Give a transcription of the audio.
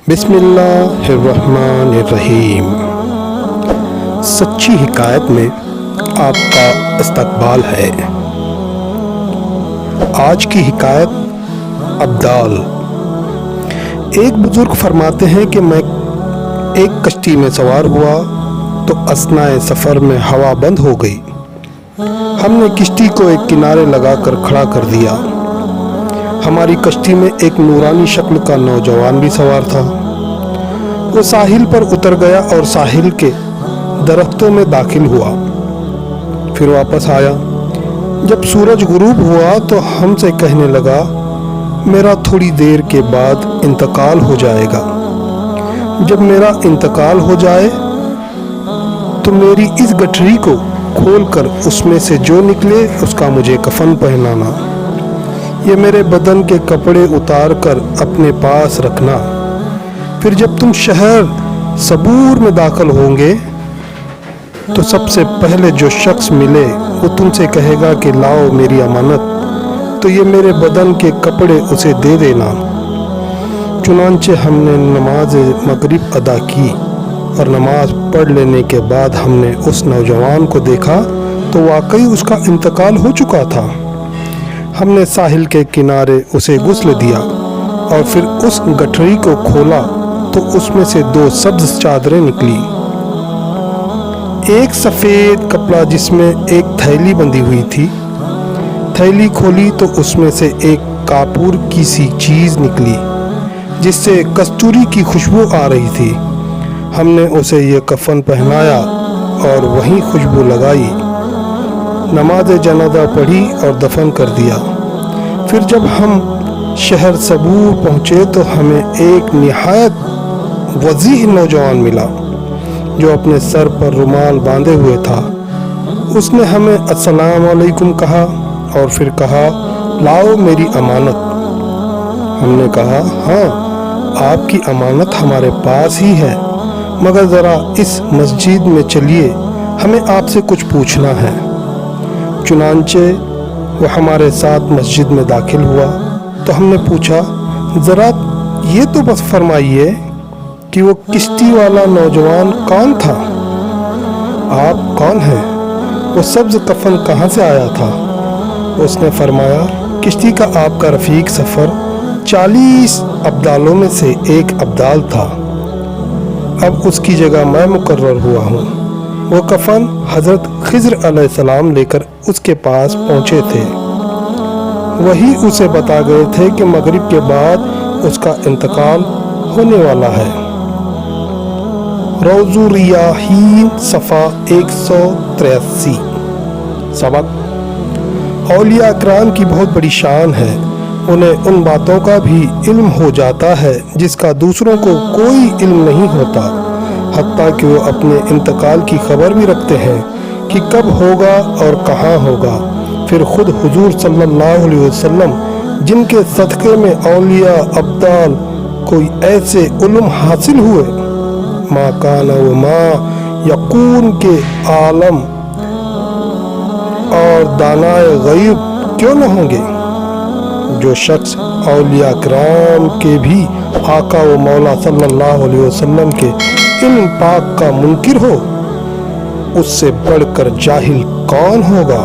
بسم اللہ الرحمن الرحیم۔ سچی حکایت میں آپ کا استقبال ہے۔ آج کی حکایت ابدال۔ ایک بزرگ فرماتے ہیں کہ میں ایک کشتی میں سوار ہوا تو اثناء سفر میں ہوا بند ہو گئی۔ ہم نے کشتی کو ایک کنارے لگا کر کھڑا کر دیا۔ ہماری کشتی میں ایک نورانی شکل کا نوجوان بھی سوار تھا۔ وہ ساحل پر اتر گیا اور ساحل کے درختوں میں داخل ہوا، پھر واپس آیا۔ جب سورج غروب ہوا تو ہم سے کہنے لگا، میرا تھوڑی دیر کے بعد انتقال ہو جائے گا۔ جب میرا انتقال ہو جائے تو میری اس گٹھری کو کھول کر اس میں سے جو نکلے اس کا مجھے کفن پہنانا۔ یہ میرے بدن کے کپڑے اتار کر اپنے پاس رکھنا۔ پھر جب تم شہر صبور میں داخل ہوں گے تو سب سے پہلے جو شخص ملے وہ تم سے کہے گا کہ لاؤ میری امانت، تو یہ میرے بدن کے کپڑے اسے دے دینا۔ چنانچہ ہم نے نماز مغرب ادا کی اور نماز پڑھ لینے کے بعد ہم نے اس نوجوان کو دیکھا تو واقعی اس کا انتقال ہو چکا تھا۔ ہم نے ساحل کے کنارے اسے غسل دیا اور پھر اس گٹھری کو کھولا تو اس میں سے 2 سبز چادریں نکلی، ایک سفید کپڑا جس میں ایک تھیلی بندھی ہوئی تھی۔ تھیلی کھولی تو اس میں سے ایک کاپور کی سی چیز نکلی جس سے کستوری کی خوشبو آ رہی تھی۔ ہم نے اسے یہ کفن پہنایا اور وہیں خوشبو لگائی، نماز جنازہ پڑھی اور دفن کر دیا۔ پھر جب ہم شہر صبور پہنچے تو ہمیں ایک نہایت وضیح نوجوان ملا جو اپنے سر پر رومال باندھے ہوئے تھا۔ اس نے ہمیں السلام علیکم کہا اور پھر کہا، لاؤ میری امانت۔ ہم نے کہا، ہاں آپ کی امانت ہمارے پاس ہی ہے، مگر ذرا اس مسجد میں چلیے، ہمیں آپ سے کچھ پوچھنا ہے۔ چنانچہ وہ ہمارے ساتھ مسجد میں داخل ہوا تو ہم نے پوچھا، ذرا یہ تو بس فرمائیے کہ وہ کشتی والا نوجوان کون تھا؟ آپ کون ہیں؟ وہ سبز کفن کہاں سے آیا تھا؟ اس نے فرمایا، کشتی کا آپ کا رفیق سفر 40 ابدالوں میں سے ایک ابدال تھا، اب اس کی جگہ میں مقرر ہوا ہوں۔ وہ کفن حضرت خضر علیہ السلام لے کر اس کے پاس پہنچے تھے، وہی اسے بتا گئے تھے کہ مغرب کے بعد اس کا انتقال ہونے والا ہے۔ روض الریاحین صفحہ 183۔ سبق: اولیاء اکرام کی بہت بڑی شان ہے، انہیں ان باتوں کا بھی علم ہو جاتا ہے جس کا دوسروں کو کوئی علم نہیں ہوتا، حتیٰ کہ وہ اپنے انتقال کی خبر بھی رکھتے ہیں کہ کب ہوگا اور کہاں ہوگا۔ پھر خود حضور صلی اللہ علیہ وسلم جن کے صدقے میں اولیاء ابدال کوئی ایسے علم حاصل ہوئے، ما کان و ما یکون کے عالم اور دانائے غیب کیوں نہ ہوں گے؟ جو شخص اولیاء کرام کے بھی آقا و مولا صلی اللہ علیہ وسلم کے علم پاک کا منکر ہو، اس سے بڑھ کر جاہل کون ہوگا؟